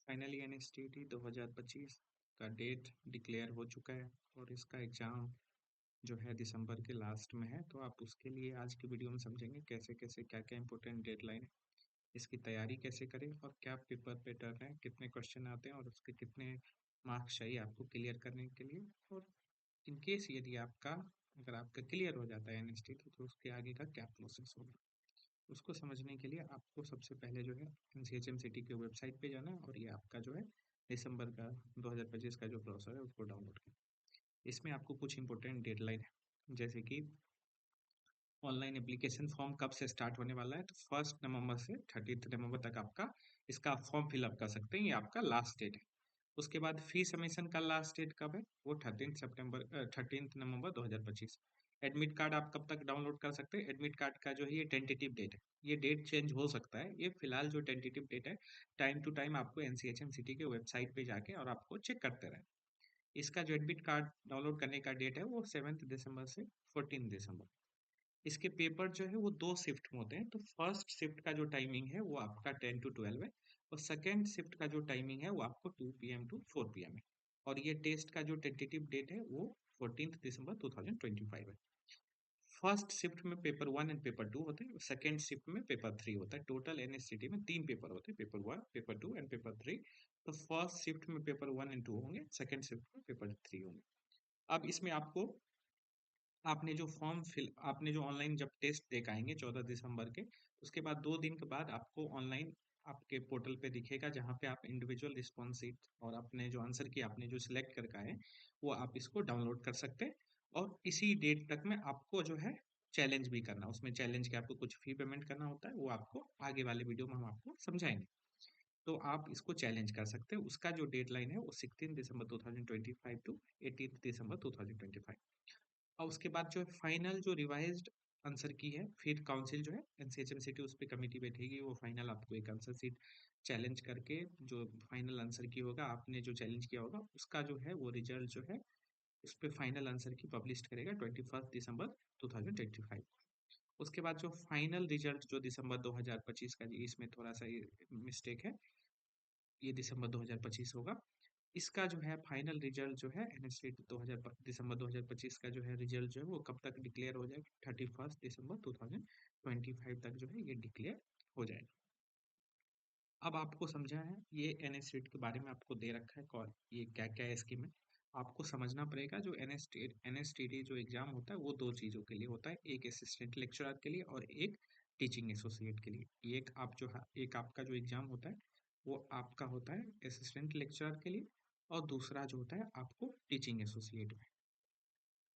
Finally एनएसटीटी 2025 का date declare हो चुका है और इसका एग्ज़ाम जो है दिसंबर के लास्ट में है। तो आप उसके लिए आज की वीडियो में समझेंगे कैसे कैसे क्या क्या इंपॉर्टेंट डेडलाइन है, इसकी तैयारी कैसे करें और क्या पेपर पैटर्न है, कितने क्वेश्चन आते हैं और उसके कितने मार्क्स चाहिए आपको क्लियर करने के लिए। और इन केस यदि अगर आपका क्लियर हो जाता है एनएसटीटी तो उसके आगे का क्या प्रोसेस होगा, उसको समझने के लिए आपको सबसे पहले जो है एनसीएचएमसीटी की वेबसाइट पे जाना है और ये आपका जो है दिसंबर का 2025 का जो ब्राउज़र है उसको डाउनलोड करें। इसमें आपको कुछ इंपॉर्टेंट डेडलाइन है, जैसे कि ऑनलाइन एप्लीकेशन फॉर्म कब से स्टार्ट होने वाला है। तो 1 नवंबर से 30 नवंबर तक आपका इसका फॉर्म फिलअप कर सकते हैं, ये आपका लास्ट डेट है। उसके बाद फी सबमिशन का लास्ट डेट कब है, वो 13 नवंबर 2025। एडमिट कार्ड आप कब तक डाउनलोड कर सकते हैं, एडमिट कार्ड का जो है ये टेंटेटिव डेट है, ये डेट चेंज हो सकता है। ये फिलहाल जो टेंटेटिव डेट है, टाइम टू टाइम आपको एनसीएचएम सिटी के वेबसाइट पे जाके और आपको चेक करते रहें। इसका जो एडमिट कार्ड डाउनलोड करने का डेट है वो 7 दिसंबर से 14 दिसंबर। इसके पेपर जो है वो 2 शिफ्ट में होते हैं। तो फर्स्ट शिफ्ट का जो टाइमिंग है वो आपका 10 to 12 है और सेकेंड शिफ्ट का जो टाइमिंग है वो आपको 2 PM to 4 PM है। और ये टेस्ट का जो टेंटेटिव डेट है वो 14 दिसंबर 2025 है। फर्स्ट शिफ्ट में पेपर 1 एंड पेपर 2 होते हैं, सेकेंड शिफ्ट में पेपर 3 होता है। टोटल एनएससीटी में 3 पेपर होते हैं, पेपर 1, पेपर 2 एंड पेपर 3। तो फर्स्ट शिफ्ट में पेपर 1 and 2 होंगे, सेकेंड शिफ्ट में पेपर 3 होंगे। अब इसमें आपने जो ऑनलाइन जब टेस्ट दे के आएंगे 14 दिसंबर के, उसके बाद 2 दिन के बाद आपको ऑनलाइन आपके पोर्टल पे दिखेगा जहाँ पे आप इंडिविजुअल रिस्पॉन्स शीट और अपने जो आंसर की आपने जो सिलेक्ट करके आए वो आप इसको डाउनलोड कर सकते हैं। और इसी डेट तक में आपको जो है चैलेंज भी करना, उसमें चैलेंज के आपको कुछ फी पेमेंट करना होता है, वो आपको आगे वाले वीडियो में हम आपको समझाएंगे। तो आप इसको चैलेंज कर सकते हैं। उसका जो डेडलाइन है वो 16 दिसंबर 2025 टू 18 दिसंबर 2025। और उसके बाद जो फाइनल जो रिवाइज्ड आंसर की है, फिर काउंसिल जो है एनसीएचएमसीटी उस पर कमेटी बैठेगी, वो फाइनल आपको एक आंसर सीट चैलेंज करके जो फाइनल आंसर की होगा, आपने जो चैलेंज किया होगा उसका जो है वो रिजल्ट जो है उस पर फाइनल आंसर की पब्लिश करेगा 21 दिसंबर 2025। उसके बाद जो फाइनल रिजल्ट जो दिसंबर 2025 का जी, इसमें थोड़ा सा मिस्टेक है, ये दिसंबर 2025 होगा। इसका जो है फाइनल रिजल्ट जो है एनएसटेट 2000 दिसंबर 2025 का जो है रिजल्ट जो है वो कब तक डिक्लेयर हो जाएगा, 31 दिसंबर 2025 तक जो है ये डिक्लेयर हो जाएगा। अब आपको समझा है ये एनएसटेट के बारे में आपको दे रखा है कॉल, ये क्या क्या है स्कीम है। आपको समझना पड़ेगा जो एनएसटीडी जो एग्जाम होता है वो 2 चीज़ों के लिए होता है, एक असिस्टेंट लेक्चरर के लिए और एक टीचिंग एसोसिएट के लिए। एक आपका जो एग्जाम होता है वो आपका होता है असिस्टेंट लेक्चरर के लिए और दूसरा जो होता है आपको टीचिंग एसोसिएट में,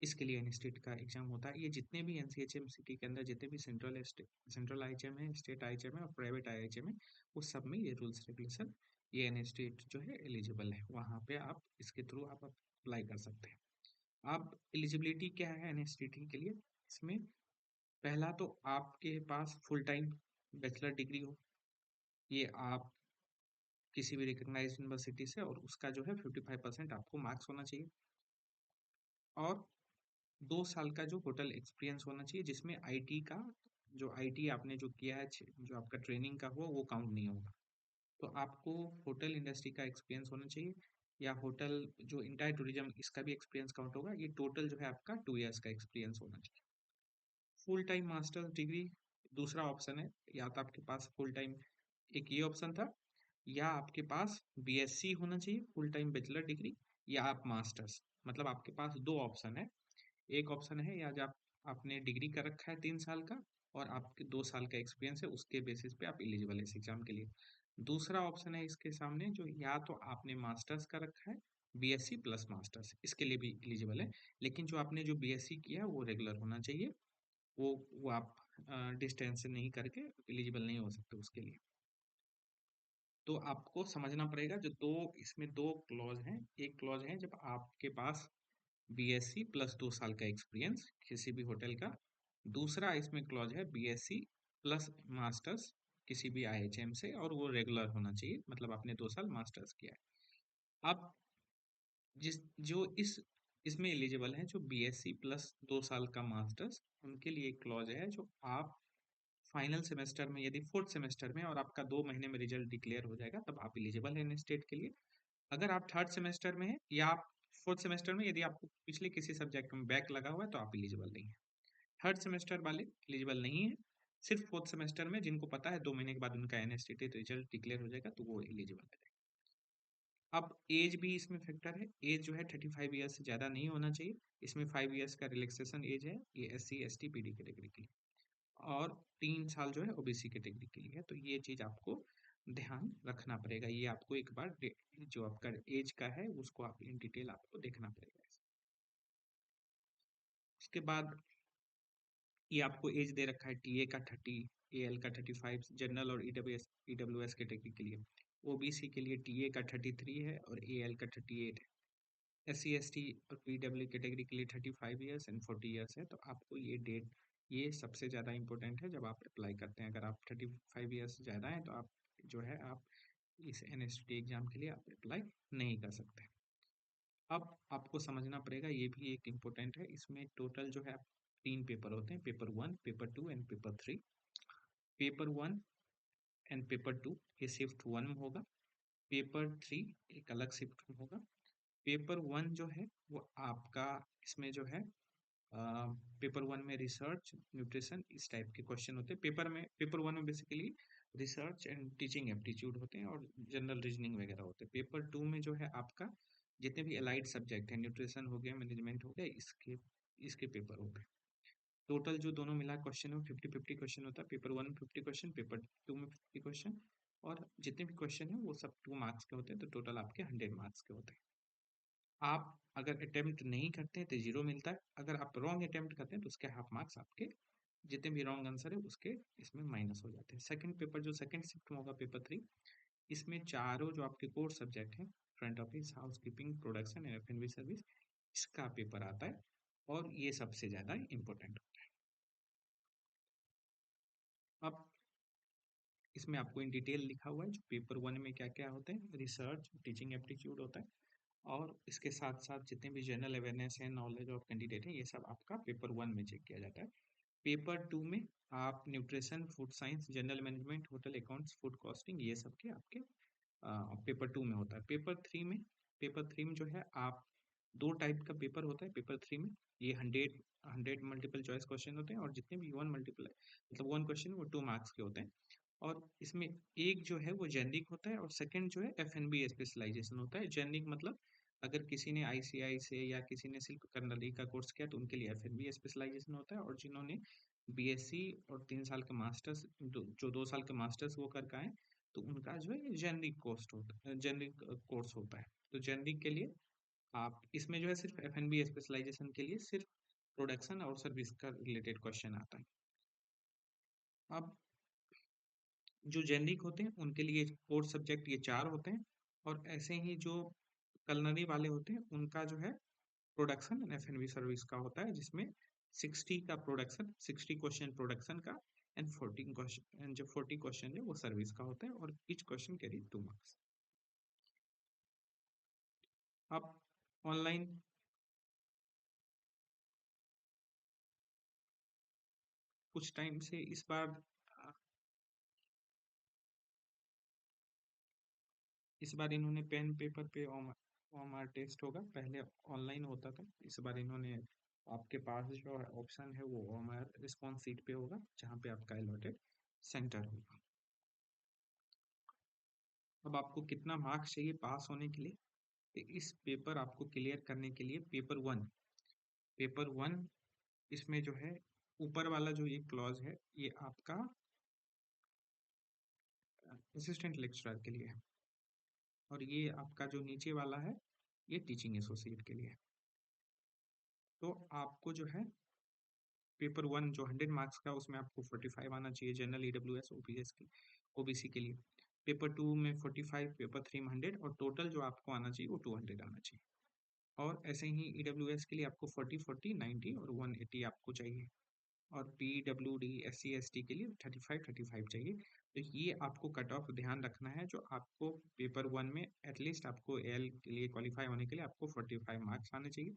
इसके लिए इंस्टीट्यूट का एग्जाम होता है। ये जितने भी एनसीएचएम सिटी के अंदर जितने भी सेंट्रल आईएचएम है, स्टेट आईएचएम है और प्राइवेट आईएचएम है, उस सब में ये रूल्स रेगुलेशन ये इंस्टीट्यूट जो है एलिजिबल है, वहाँ पे आप इसके थ्रू आप अप्लाई कर सकते हैं। अब एलिजिबिलिटी क्या है इंस्टीट्यूट के लिए, इसमें पहला तो आपके पास फुल टाइम बैचलर डिग्री हो, ये आप किसी भी रिकग्नाइज यूनिवर्सिटी से, और उसका जो है 55% आपको मार्क्स होना चाहिए। और 2 साल का जो होटल एक्सपीरियंस होना चाहिए, जिसमें आईटी का जो आईटी आपने जो किया है, जो आपका ट्रेनिंग का हुआ वो काउंट नहीं होगा। तो आपको होटल इंडस्ट्री का एक्सपीरियंस होना चाहिए, या होटल जो इंटायर टूरिज्म इसका भी एक्सपीरियंस काउंट होगा। ये टोटल जो है आपका 2 इयर्स का एक्सपीरियंस होना चाहिए। फुल टाइम मास्टर्स डिग्री दूसरा ऑप्शन है, या तो आपके पास फुल टाइम एक ये ऑप्शन था, या आपके पास बीएससी होना चाहिए फुल टाइम बैचलर डिग्री, या आप मास्टर्स। मतलब आपके पास 2 ऑप्शन है। एक ऑप्शन है या जब आपने डिग्री कर रखा है 3 साल का और आपके 2 साल का एक्सपीरियंस है, उसके बेसिस पे आप एलिजिबल है इस एग्जाम के लिए। दूसरा ऑप्शन है इसके सामने, जो या तो आपने मास्टर्स कर रखा है, बीएससी प्लस मास्टर्स, इसके लिए भी एलिजिबल है। लेकिन जो आपने जो बीएससी किया है वो रेगुलर होना चाहिए, वो आप डिस्टेंस से नहीं करके एलिजिबल नहीं हो सकते उसके लिए। तो आपको समझना पड़ेगा जो इसमें 2 क्लॉज हैं। एक क्लॉज है जब आपके पास बीएससी प्लस 2 साल का एक्सपीरियंस किसी भी होटल का। दूसरा इसमें क्लॉज है बीएससी प्लस मास्टर्स किसी भी आईएचएम से, और वो रेगुलर होना चाहिए, मतलब आपने 2 साल मास्टर्स किया है। अब जिस जो इसमें एलिजिबल है जो बीएससी प्लस 2 साल का मास्टर्स, उनके लिए एक क्लॉज है जो आप फाइनल सेमेस्टर में, यदि फोर्थ सेमेस्टर में और आपका 2 महीने में रिजल्ट डिक्लेयर हो जाएगा, तब आप एलिजिबल हैं स्टेट के लिए। अगर आप थर्ड सेमेस्टर में हैं या आप फोर्थ सेमेस्टर में, यदि आपको पिछले किसी सब्जेक्ट में बैक लगा हुआ है तो आप एलिजिबल नहीं है। थर्ड सेमेस्टर वाले एलिजिबल नहीं है। सिर्फ फोर्थ सेमेस्टर में जिनको पता है 2 महीने के बाद उनका एनएसटीटी रिजल्ट डिक्लेयर हो जाएगा तो वो एलिजिबल है। अब एज भी इसमें फैक्टर है। एज जो है 35 ईयर्स से ज़्यादा नहीं होना चाहिए। इसमें 5 ईयर्स का रिलैक्सेशन एज है। ये SC ST PD कैटेगरी के लिए, और 3 साल जो है OBC कैटेगरी के लिए है। तो ये चीज़ आपको ध्यान रखना पड़ेगा। ये आपको एक बार जो आपका एज का है उसको आप इन डिटेल आपको देखना पड़ेगा। उसके बाद ये आपको एज दे रखा है TA का 30, AL का 35, जनरल और EWS कैटेगरी के लिए। OBC के लिए TA का 33 है और AL का 38 है। SC ST और PW कैटेगरी के लिए 35 ईयर्स एंड 40 ईयर्स है। तो आपको ये डेट, ये सबसे ज़्यादा इंपॉर्टेंट है जब आप अप्लाई करते हैं। अगर आप 35 ईयर्स से ज़्यादा हैं तो आप जो है आप इस NSTT एग्जाम के लिए आप अप्लाई नहीं कर सकते। अब आपको समझना पड़ेगा, ये भी एक इम्पोर्टेंट है। इसमें टोटल जो है 3 पेपर होते हैं, paper 1, paper 2 and paper 3। Paper 1 and paper 2 ये शिफ्ट 1 में होगा। पेपर 3 एक अलग शिफ्ट में होगा। पेपर 1 जो है वो आपका इसमें जो है पेपर 1 में रिसर्च, न्यूट्रिशन, इस टाइप के क्वेश्चन होते हैं। पेपर 1 में basically research and teaching aptitude होते हैं और जनरल रीजनिंग वगैरह होते हैं। पेपर 2 में जो है आपका जितने भी अलाइड सब्जेक्ट हैं, न्यूट्रिशन हो गया, मैनेजमेंट हो गया, इसके इसके पेपर हो गए। टोटल जो दोनों मिला क्वेश्चन है 50-50 क्वेश्चन होता है। पेपर 1 में 50 क्वेश्चन, पेपर 2 में 50 क्वेश्चन, और जितने भी क्वेश्चन है वो सब 2 मार्क्स के होते हैं। तो टोटल आपके 100 मार्क्स के होते हैं। आप अगर अटेम्प्ट नहीं करते हैं तो 0 मिलता है। अगर आप रॉन्ग अटेम्प्ट करते हैं तो उसके हाफ मार्क्स आपके, जितने भी रॉन्ग आंसर है उसके इसमें माइनस हो जाते हैं। सेकंड पेपर जो सेकंड शिफ्ट में होगा, पेपर 3, इसमें चारों जो आपके कोर सब्जेक्ट हैं, front office, housekeeping, production and F&B service, इसका पेपर आता है और ये सबसे ज़्यादा इम्पोर्टेंट होता है। अब इसमें आपको इन डिटेल लिखा हुआ है जो पेपर 1 में क्या क्या होते हैं। रिसर्च, टीचिंग एप्टीट्यूड होता है, और इसके साथ साथ जितने भी जनरल अवेयरनेस है, नॉलेज ऑफ कैंडिडेट है, ये सब आपका पेपर 1 में चेक किया जाता है। पेपर 2 में आप nutrition, food science, general management, hotel accounts, food costing, ये सब के आपके पेपर 2 में होता है। पेपर 3 में जो है आप 2 टाइप का पेपर होता है पेपर 3 में। ये 100 मल्टीपल चॉइस क्वेश्चन होते हैं, और जितने भी 1 क्वेश्चन वो 2 मार्क्स के होते हैं। और इसमें एक जो है वो जेनरिक होता है और सेकंड जो है F&B स्पेशलाइजेशन होता है। जेनरिक मतलब अगर किसी ने ICI से या किसी ने सिर्फ कर्नली का कोर्स किया तो उनके लिए F&B स्पेशलाइजेशन होता है, और जिन्होंने BSc और 3 साल का मास्टर्स, जो 2 साल का मास्टर्स वो करके आए, तो उनका जो है जेनरिक कोर्स होता है। तो जेनरिक के लिए आप इसमें जो है सिर्फ F&B स्पेशलाइजेशन के लिए सिर्फ प्रोडक्शन और सर्विस का रिलेटेड क्वेश्चन आता है। अब जो जेनरिक होते हैं उनके लिए कोर सब्जेक्ट ये 4 होते हैं, और ऐसे ही जो कलनरी वाले होते हैं उनका जो है प्रोडक्शन एंड F&B सर्विस का होता है, जिसमें 60 क्वेश्चन प्रोडक्शन का एंड 14 क्वेश्चन, एंड जो 40 क्वेश्चन है वो सर्विस का होता है, और ईच क्वेश्चन कैरी 2 मार्क्स। अब ऑनलाइन कुछ टाइम से इस बार इन्होंने पेन पेपर पे OMR टेस्ट होगा। पहले ऑनलाइन होता था, इस बार इन्होंने आपके पास जो ऑप्शन है वो OMR रिस्पॉन्स सीट पे होगा, जहाँ पे आपका अलॉटेड सेंटर होगा। अब आपको कितना मार्क्स चाहिए पास होने के लिए, तो इस पेपर आपको क्लियर करने के लिए पेपर वन इसमें जो है ऊपर वाला जो ये क्लॉज है ये आपका असिस्टेंट लेक्चरर के लिए है, और ये आपका जो नीचे वाला है ये टीचिंग एसोसिएट के लिए है। तो आपको जो है पेपर 1 जो 100 मार्क्स का, उसमें आपको 45 आना चाहिए, जनरल, EWS, OBC के लिए। पेपर 2 में 45, पेपर 3 में 100, और टोटल जो आपको आना चाहिए वो 200 आना चाहिए। और ऐसे ही EWS के लिए आपको 40, 90 और 180 आपको चाहिए, और PWD, SC ST के लिए 35 चाहिए। तो ये आपको कट ऑफ ध्यान रखना है। जो आपको पेपर 1 में एटलीस्ट आपको AL के लिए क्वालिफाई होने के लिए आपको 45 मार्क्स आने चाहिए,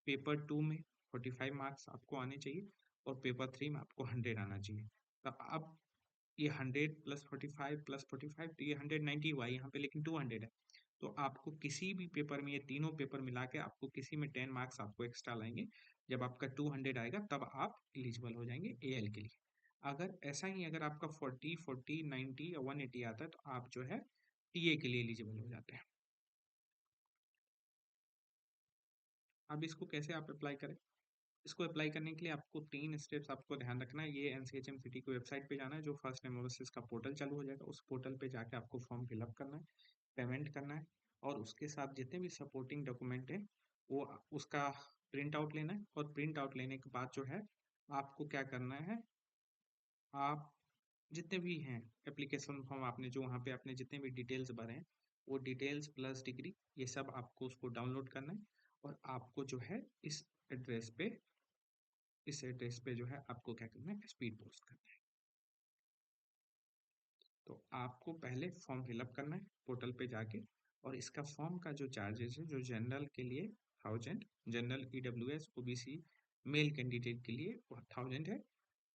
पेपर 2 में 45 मार्क्स आपको आने चाहिए, और पेपर 3 में आपको 100 आना चाहिए। तो अब ये 100 प्लस 45 प्लस 45, तो ये 190 हुआ यहाँ पे, लेकिन 200 है। तो आपको किसी भी पेपर में, ये तीनों पेपर मिला के आपको किसी में 10 मार्क्स आपको एक्स्ट्रा लाएंगे। जब आपका 200 आएगा तब आप एलिजिबल हो जाएंगे एएल के लिए। अगर ऐसा ही अगर आपका 40 40 90 या 180 आता है तो आप जो है टीए के लिए एलिजिबल हो जाते हैं। अब इसको कैसे आप अप्लाई करें? इसको अप्लाई करने के लिए आपको 3 स्टेप्स आपको ध्यान रखना है। ये एनसीएचएम-सिटी की वेबसाइट पे जाना है, जो फर्स्ट टाइम ओवरसीज का पोर्टल चालू हो जाएगा। उस पोर्टल पे जाके आपको फॉर्म फिलअप करना है, पेमेंट करना है, और उसके साथ जितने भी सपोर्टिंग डॉक्यूमेंट है वो उसका प्रिंट आउट लेना है। और प्रिंट आउट लेने के बाद जो है आपको क्या करना है, आप जितने भी हैं एप्लीकेशन फॉर्म, आपने जो वहाँ पे आपने जितने भी डिटेल्स भरे हैं, वो डिटेल्स प्लस डिग्री, ये सब आपको उसको डाउनलोड करना है। और आपको जो है एड्रेस पे इस एड्रेस पे जो है आपको क्या करना है, स्पीड पोस्ट करना है। तो आपको पहले फॉर्म फिलअप करना है पोर्टल पे जाके। और इसका फॉर्म का जो चार्जेस है, जो जनरल के लिए 1000, general EWS OBC male candidate के लिए 1000 है।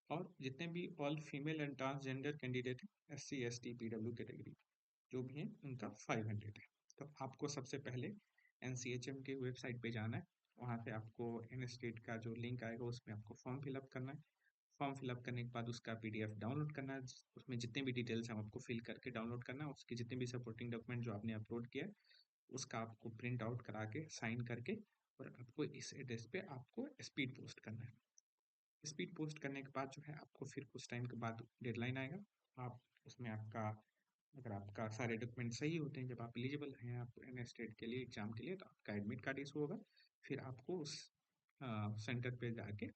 और जितने भी all female and transgender candidate हैं, एससी एसटी पीडब्ल्यू कैटेगरी जो भी हैं, उनका 500 है। तो आपको सबसे पहले एनसीएचएम के वेबसाइट पे जाना है। वहाँ से आपको एन स्टेट का जो लिंक आएगा उसमें आपको फॉर्म फिलअप करना है। फॉर्म फिलअप करने के बाद उसका पीडीएफ डाउनलोड करना है। उसमें जितने भी डिटेल्स हैं आपको फिल करके डाउनलोड करना है। उसके जितने भी सपोर्टिंग डॉक्यूमेंट जो आपने अपलोड किया है उसका आपको प्रिंट आउट करा के साइन करके, और आपको इस एड्रेस पे आपको स्पीड पोस्ट करना है। स्पीड पोस्ट करने के बाद जो है आपको फिर कुछ टाइम के बाद डेडलाइन आएगा। आप उसमें आपका, अगर आपका सारे डॉक्यूमेंट सही होते हैं, जब आप एलिजिबल हैं आप एन स्टेट के लिए एग्जाम के लिए, तो आपका एडमिट कार्ड इशू होगा। फिर आपको उस सेंटर पे जाके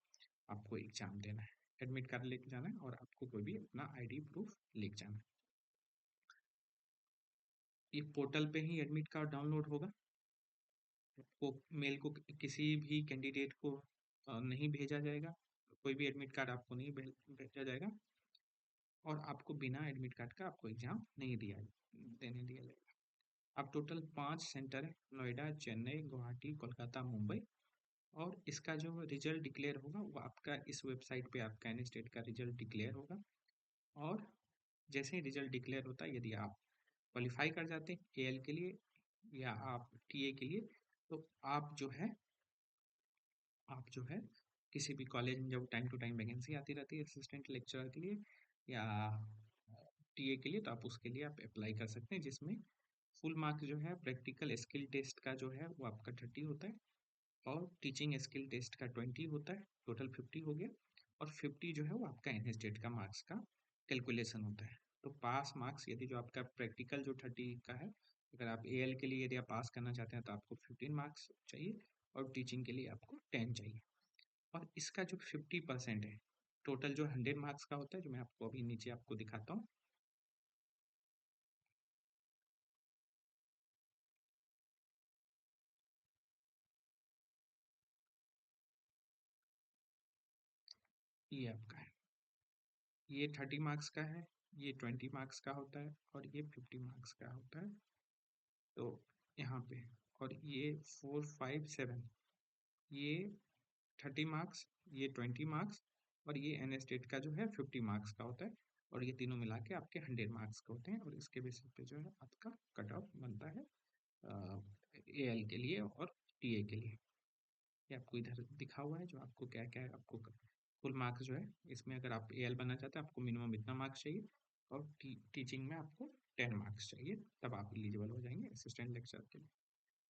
आपको एग्जाम देना है, एडमिट कार्ड लेके जाना है, और आपको कोई भी अपना आईडी प्रूफ लेके जाना है। ये पोर्टल पे ही एडमिट कार्ड डाउनलोड होगा। वो मेल को किसी भी कैंडिडेट को नहीं भेजा जाएगा, कोई भी एडमिट कार्ड आपको नहीं भेजा जाएगा। और आपको बिना एडमिट कार्ड का आपको एग्जाम नहीं देने दिया जाएगा। अब टोटल 5 सेंटर है, नोएडा, चेन्नई, गुवाहाटी, कोलकाता, मुंबई। और इसका जो रिजल्ट डिक्लेयर होगा वो आपका इस वेबसाइट पे आपका एन स्टेट का रिजल्ट डिक्लेयर होगा। और जैसे ही रिजल्ट डिक्लेयर होता है, यदि आप क्वालिफाई कर जाते हैं एएल के लिए या आप टीए के लिए, तो आप जो है किसी भी कॉलेज में, जब टाइम टू टाइम वैकेंसी आती रहती है असिस्टेंट लेक्चरर के लिए या टीए के लिए, तो आप उसके लिए आप अप्लाई कर सकते हैं। जिसमें फुल मार्क्स जो है प्रैक्टिकल स्किल टेस्ट का जो है वो आपका 30 होता है, और टीचिंग स्किल टेस्ट का 20 होता है, टोटल 50 हो गया। और 50 जो है वो आपका एन स्टेट का मार्क्स का कैलकुलेशन होता है। तो पास मार्क्स, यदि जो आपका प्रैक्टिकल जो 30 का है, अगर आप एएल के लिए यदि आप पास करना चाहते हैं तो आपको 15 मार्क्स चाहिए, और टीचिंग के लिए आपको 10 चाहिए। और इसका जो 50% है, टोटल जो 100 मार्क्स का होता है, जो मैं आपको अभी नीचे आपको दिखाता हूँ, ये आपका है। ये 30 मार्क्स का है, ये 20 मार्क्स का होता है, और ये 50 मार्क्स का होता है। तो यहाँ पे, और ये 4 5 7, ये 30 मार्क्स, ये 20 मार्क्स, और ये एन स्टेट का जो है 50 मार्क्स का होता है। और ये तीनों मिला के आपके 100 मार्क्स के होते हैं, और इसके बेसिस पे जो है आपका कट ऑफ बनता है एएल के लिए और टीए के लिए। ये आपको इधर दिखा हुआ है जो आपको क्या क्या है, आपको फुल मार्क्स जो है इसमें, अगर आप एएल बनना चाहते हैं आपको मिनिमम इतना मार्क्स चाहिए, और टीचिंग में आपको 10 मार्क्स चाहिए, तब आप एलिजिबल हो जाएंगे असिस्टेंट लेक्चर के लिए।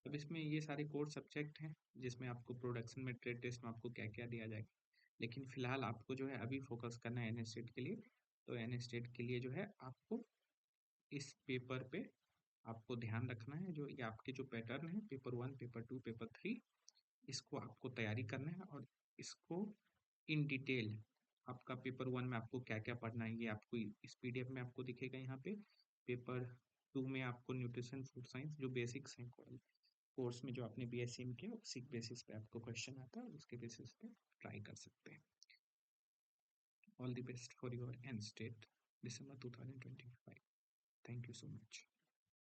अब इसमें ये सारे कोर सब्जेक्ट हैं, जिसमें आपको प्रोडक्शन में ट्रेड टेस्ट में आपको क्या क्या दिया जाएगा। लेकिन फिलहाल आपको जो है अभी फोकस करना है एन स्टेट के लिए। तो एन स्टेट के लिए जो है आपको इस पेपर पे आपको ध्यान रखना है, जो ये आपके जो पैटर्न है, पेपर 1, पेपर 2, पेपर 3, इसको आपको तैयारी करना है। और इसको इन डिटेल, आपका पेपर 1 में आपको क्या क्या पढ़ना है ये आपको इस पीडीएफ में आपको दिखेगा यहाँ पे। पेपर 2 में आपको न्यूट्रिशन फूड साइंस जो बेसिक्स हैं कोर्स में जो आपने बीएससी में किया, उसी बेसिस पे आपको क्वेश्चन आता है, उसके बेसिस पे ट्राई कर सकते हैं। All the best for your and state December 2025. Thank you so much.